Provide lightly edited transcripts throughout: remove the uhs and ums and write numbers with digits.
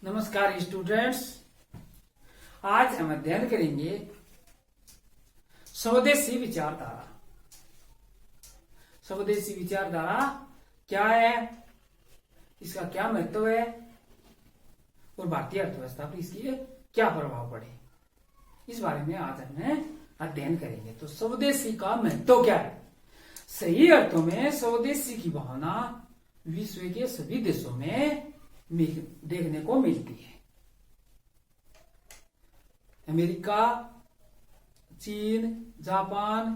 नमस्कार स्टूडेंट्स। आज हम अध्ययन करेंगे स्वदेशी विचारधारा। स्वदेशी विचारधारा क्या है, इसका क्या महत्व है और भारतीय अर्थव्यवस्था पर इसकी क्या प्रभाव पड़े, इस बारे में आज हम अध्ययन करेंगे। तो स्वदेशी का महत्व क्या है? सही अर्थों में स्वदेशी की भावना विश्व के सभी देशों में देखने को मिलती है। अमेरिका, चीन, जापान,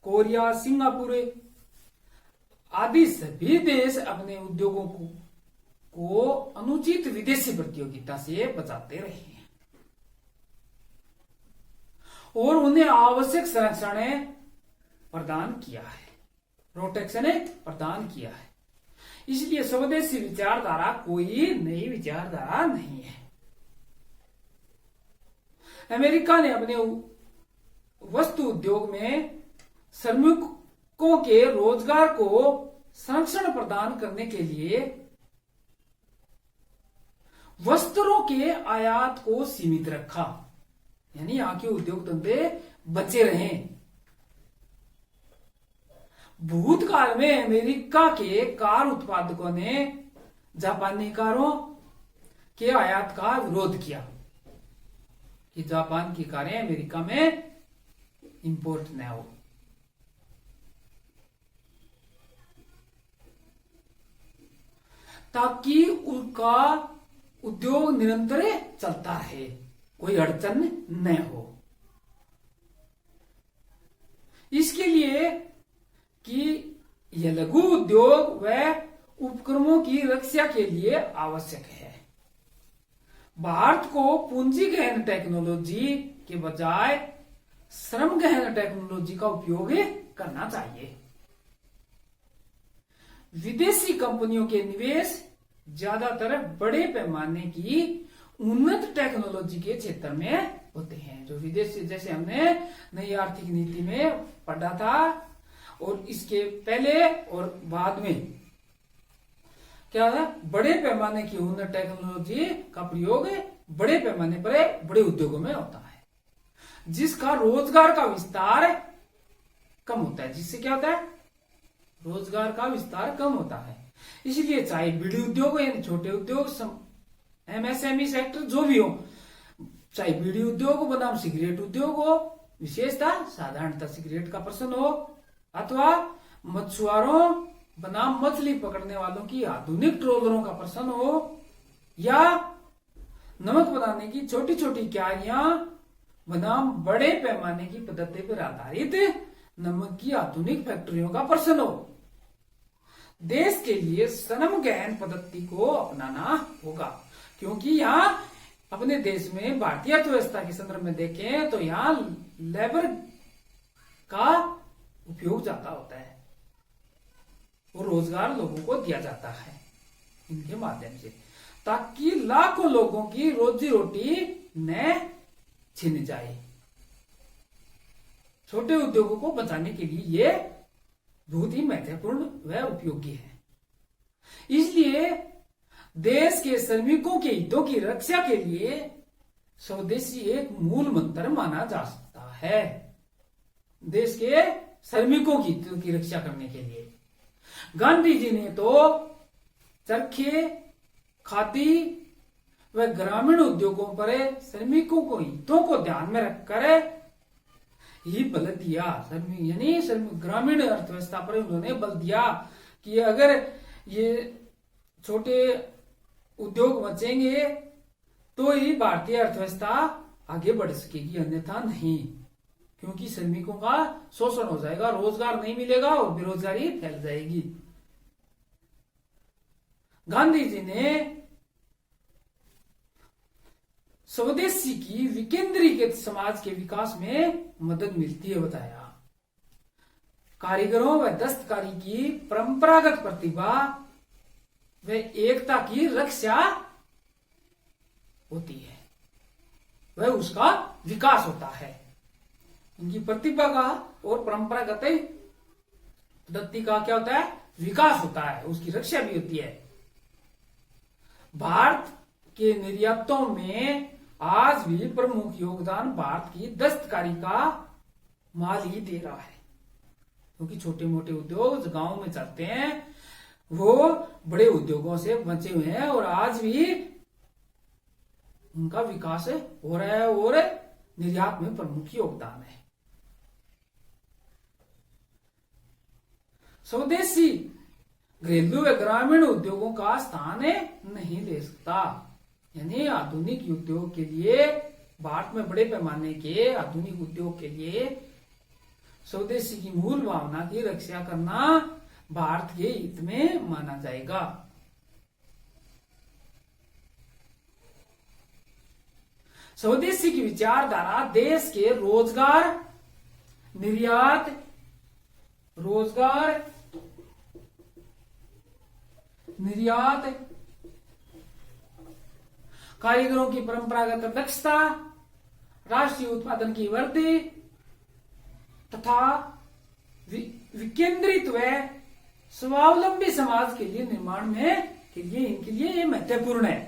कोरिया, सिंगापुर आदि सभी देश अपने उद्योगों को अनुचित विदेशी प्रतियोगिता से बचाते रहे हैं और उन्हें आवश्यक संरक्षण प्रदान किया है, प्रोटेक्शन प्रदान किया है। इसलिए स्वदेशी विचारधारा कोई नई विचारधारा नहीं है। अमेरिका ने अपने वस्तु उद्योग में श्रमिकों के रोजगार को संरक्षण प्रदान करने के लिए वस्त्रों के आयात को सीमित रखा, यानी यहां के उद्योग धंधे बचे रहे। भूतकाल में अमेरिका के कार उत्पादकों ने जापानी कारों के आयात का विरोध किया कि जापान की कारें अमेरिका में इंपोर्ट न हो। ताकि उनका उद्योग निरंतर चलता रहे, कोई अड़चन न हो। इसके लिए कि यह लघु उद्योग व उपक्रमों की रक्षा के लिए आवश्यक है। भारत को पूंजी गहन टेक्नोलॉजी के बजाय श्रम गहन टेक्नोलॉजी का उपयोग करना चाहिए। विदेशी कंपनियों के निवेश ज्यादातर बड़े पैमाने की उन्नत टेक्नोलॉजी के क्षेत्र में होते हैं। जो विदेशी, जैसे हमने नई आर्थिक नीति में पढ़ा था और इसके पहले और बाद में क्या है, बड़े पैमाने की उन्नत टेक्नोलॉजी का प्रयोग बड़े पैमाने पर बड़े उद्योगों में होता है, जिसका रोजगार का विस्तार कम होता है। जिससे क्या होता है, रोजगार का विस्तार कम होता है। इसलिए चाहे बीड़ी उद्योग हो यानी छोटे उद्योग, एमएसएमई सेक्टर जो भी हो, चाहे बीड़ी उद्योग हो बनाम सिगरेट उद्योग हो, विशेषतः साधारणतः सिगरेट का प्रश्न हो, अथवा मछुआरों बनाम मछली पकड़ने वालों की आधुनिक ट्रोलरों का प्रश्न हो, या नमक बनाने की छोटी छोटी क्यारियां बनाम बड़े पैमाने की पद्धति पर आधारित नमक की आधुनिक फैक्ट्रियों का प्रश्न हो, देश के लिए श्रम गहन पद्धति को अपनाना होगा। क्योंकि यहाँ अपने देश में भारतीय अर्थव्यवस्था के संदर्भ में देखें तो यहाँ लेबर का उपयोग ज्यादा होता है और रोजगार लोगों को दिया जाता है इनके माध्यम से, ताकि लाखों लोगों की रोजी रोटी न छिन जाए। छोटे उद्योगों को बचाने के लिए ये बहुत ही महत्वपूर्ण व उपयोगी है। इसलिए देश के श्रमिकों के हितों की रक्षा के लिए स्वदेशी एक मूल मंत्र माना जा सकता है। देश के श्रमिकों की हितों की रक्षा करने के लिए गांधी जी ने तो चरखे, खादी व ग्रामीण उद्योगों पर श्रमिकों को हितों को ध्यान में रखकर ही बल दिया। यानी ग्रामीण अर्थव्यवस्था पर उन्होंने बल दिया कि अगर ये छोटे उद्योग बचेंगे तो ही भारतीय अर्थव्यवस्था आगे बढ़ सकेगी, अन्यथा नहीं। क्योंकि श्रमिकों का शोषण हो जाएगा, रोजगार नहीं मिलेगा और बेरोजगारी फैल जाएगी। गांधी जी ने स्वदेशी की विकेंद्रीकृत समाज के विकास में मदद मिलती है बताया। कारीगरों व दस्तकारी की परंपरागत प्रतिभा व एकता की रक्षा होती है, वह उसका विकास होता है। इनकी प्रतिभा का और परंपरागत पद्धति का क्या होता है, विकास होता है, उसकी रक्षा भी होती है। भारत के निर्यातों में आज भी प्रमुख योगदान भारत की दस्तकारी का माल ही दे रहा है, क्योंकि छोटे मोटे उद्योग जो गांव में चलते हैं वो बड़े उद्योगों से बचे हुए हैं और आज भी उनका विकास हो रहा है और निर्यात में प्रमुख योगदान है। स्वदेशी घरेलू व ग्रामीण उद्योगों का स्थान नहीं ले सकता। यानी आधुनिक उद्योग के लिए, भारत में बड़े पैमाने के आधुनिक उद्योग के लिए स्वदेशी की मूल भावना की रक्षा करना भारत के हित में माना जाएगा। स्वदेशी की विचारधारा देश के रोजगार, निर्यात, कारीगरों की परंपरागत दक्षता, राष्ट्रीय उत्पादन की वृद्धि तथा विकेंद्रित व स्वावलंबी समाज के लिए निर्माण में इनके लिए ये महत्वपूर्ण है।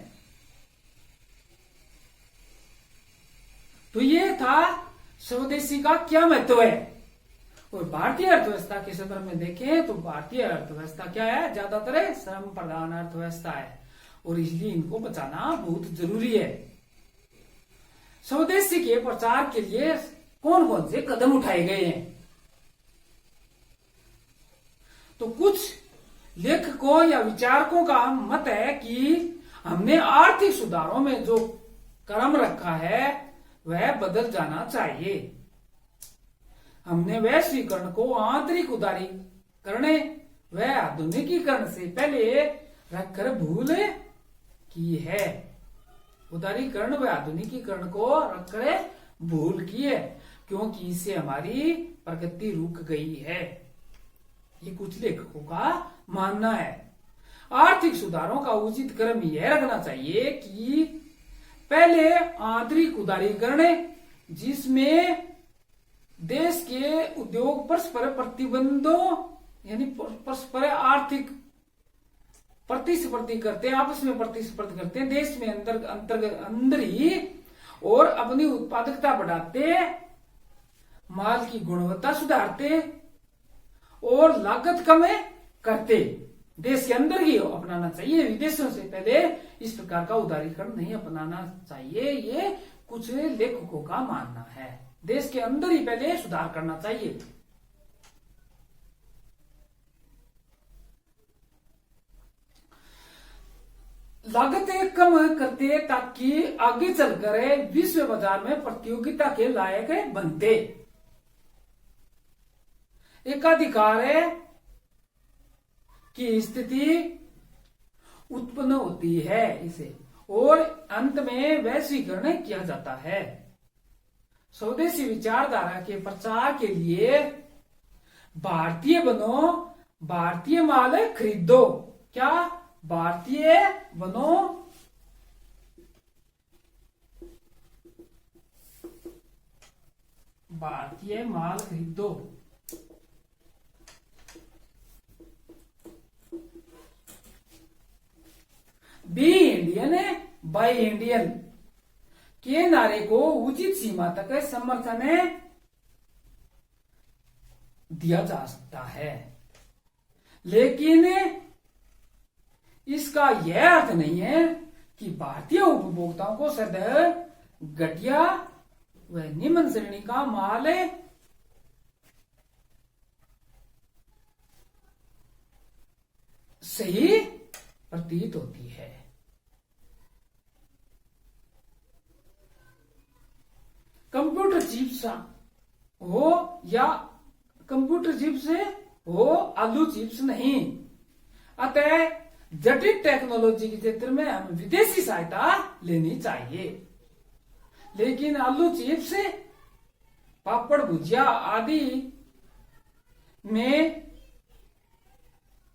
तो ये था स्वदेशी का क्या महत्व है। और भारतीय अर्थव्यवस्था के संदर्भ में देखें तो भारतीय अर्थव्यवस्था क्या है, ज्यादातर श्रम प्रधान अर्थव्यवस्था है और इसलिए इनको बचाना बहुत जरूरी है। स्वदेशी के प्रचार के लिए कौन कौन से कदम उठाए गए हैं? तो कुछ लेखकों या विचारकों का मत है कि हमने आर्थिक सुधारों में जो क्रम रखा है वह बदल जाना चाहिए। हमने वैश्वीकरण को आंतरिक उदारीकरण व आधुनिकीकरण से पहले रखकर भूल की है। उदारीकरण व आधुनिकीकरण को रखकर भूल की है, क्योंकि इससे हमारी प्रगति रुक गई है। ये कुछ लेखकों का मानना है। आर्थिक सुधारों का उचित क्रम यह रखना चाहिए कि पहले आंतरिक उदारीकरण, जिसमें देश के उद्योग परस्पर प्रतिबंधों यानी परस्पर आर्थिक प्रतिस्पर्धी करते हैं, आपस में प्रतिस्पर्धी करते हैं देश में अंदर ही, और अपनी उत्पादकता बढ़ाते, माल की गुणवत्ता सुधारते और लागत कम करते, देश के अंदर ही अपनाना चाहिए। विदेशों से पहले इस प्रकार का उदारीकरण नहीं अपनाना चाहिए, ये कुछ लेखकों का मानना है। देश के अंदर ही पहले सुधार करना चाहिए। लागतें कम करते ताकि आगे चलकर विश्व बाजार में प्रतियोगिता के लायक बनते। एकाधिकार की स्थिति उत्पन्न होती है इसे, और अंत में वैश्वीकरण किया जाता है। स्वदेशी विचारधारा के प्रचार के लिए भारतीय बनो, भारतीय माल खरीदो। क्या? भारतीय बनो, भारतीय माल खरीदो। बी इंडियन बाय इंडियन के नारे को उचित सीमा तक समर्थन दिया जा सकता है, लेकिन इसका यह अर्थ नहीं है कि भारतीय उपभोक्ताओं को सदैव घटिया व निम्न श्रेणी का माल सही प्रतीत होती है। कंप्यूटर चिप्स हो या कंप्यूटर चिप्स हो, आलू चिप्स नहीं। अतः जटिल टेक्नोलॉजी के क्षेत्र में हमें विदेशी सहायता लेनी चाहिए, लेकिन आलू चिप्स, पापड़, भुजिया आदि में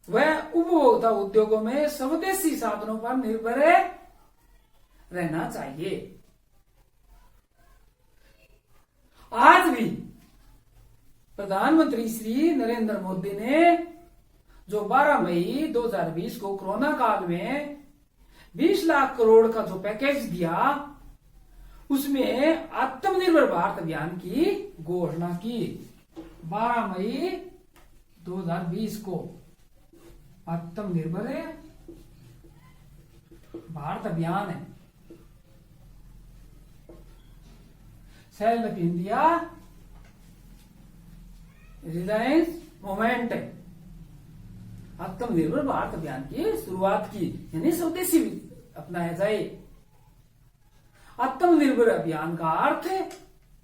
वह उपभोक्ता उद्योगों में स्वदेशी साधनों पर निर्भर रहना चाहिए। आज भी प्रधानमंत्री श्री नरेंद्र मोदी ने जो 12 मई 2020 को कोरोना काल में 20 लाख करोड़ का जो पैकेज दिया, उसमें आत्मनिर्भर भारत अभियान की घोषणा की 12 मई 2020 को। आत्मनिर्भर भारत अभियान है, सेल्फ इंडिया रिलायंस मूवमेंट है। आत्मनिर्भर भारत अभियान की शुरुआत की, यानी स्वदेशी अपनाया जाए। आत्मनिर्भर अभियान का अर्थ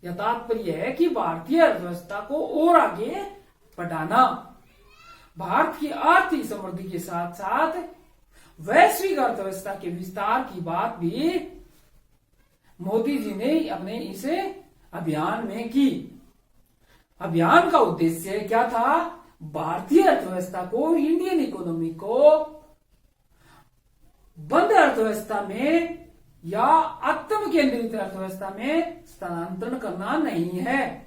या तात्पर्य है कि भारतीय अर्थव्यवस्था को और आगे बढ़ाना। भारत की आर्थिक समृद्धि के साथ साथ वैश्विक अर्थव्यवस्था के विस्तार की बात भी मोदी जी ने अपने इस अभियान में की। अभियान का उद्देश्य क्या था? भारतीय अर्थव्यवस्था को, इंडियन इकोनॉमी को बंद अर्थव्यवस्था में या आत्म केंद्रित अर्थव्यवस्था में स्थानांतरण करना नहीं है।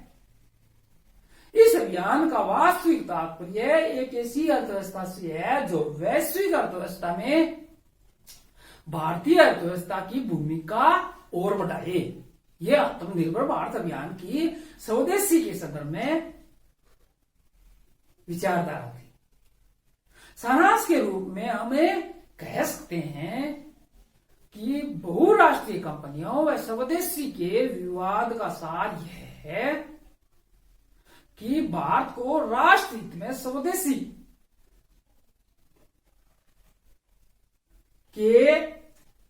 इस अभियान का वास्तविक तात्पर्य एक ऐसी अर्थव्यवस्था से है जो वैश्विक अर्थव्यवस्था में भारतीय अर्थव्यवस्था की भूमिका और बढ़ाए। यह आत्मनिर्भर भारत अभियान की स्वदेशी के संदर्भ में विचारधारा थी। सारांश के रूप में हमें कह सकते हैं कि बहुराष्ट्रीय कंपनियों व स्वदेशी के विवाद का सार यह है कि भारत को राष्ट्र हित में स्वदेशी के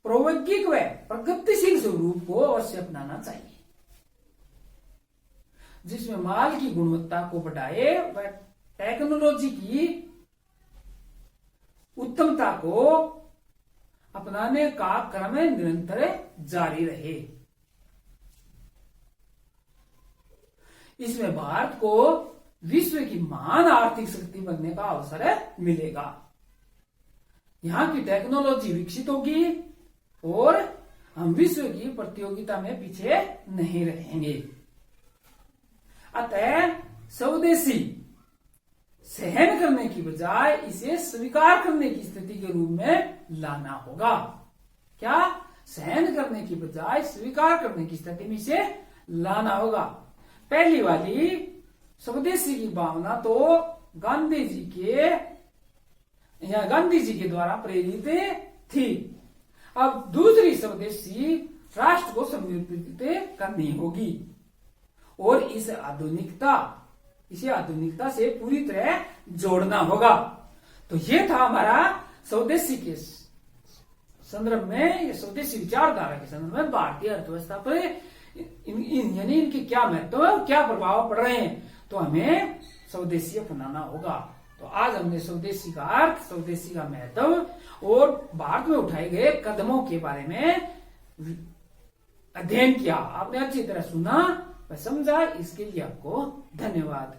प्रौद्योगिक व प्रगतिशील स्वरूप को अवश्य अपनाना चाहिए, जिसमें माल की गुणवत्ता को बढ़ाए व टेक्नोलॉजी की उत्तमता को अपनाने का क्रम निरंतर जारी रहे। इसमें भारत को विश्व की महान आर्थिक शक्ति बनने का अवसर मिलेगा। यहाँ की टेक्नोलॉजी विकसित होगी और हम विश्व की प्रतियोगिता में पीछे नहीं रहेंगे। अतः स्वदेशी सहन करने की बजाय इसे स्वीकार करने की स्थिति के रूप में लाना होगा। क्या? सहन करने की बजाय स्वीकार करने की स्थिति में इसे लाना होगा। पहली वाली स्वदेशी की भावना तो गांधी जी के द्वारा प्रेरित थी। अब दूसरी स्वदेशी राष्ट्र को समर्पित करनी होगी और इसे आधुनिकता से पूरी तरह जोड़ना होगा। तो ये था हमारा स्वदेशी के संदर्भ में, स्वदेशी विचारधारा के संदर्भ में भारतीय अर्थव्यवस्था पर यानी इनके क्या महत्व है, क्या प्रभाव पड़ रहे हैं, तो हमें स्वदेशी अपनाना होगा। तो आज हमने स्वदेशी का अर्थ, स्वदेशी का महत्व और भारत में उठाए गए कदमों के बारे में अध्ययन किया। आपने अच्छी तरह सुना व समझा, इसके लिए आपको धन्यवाद।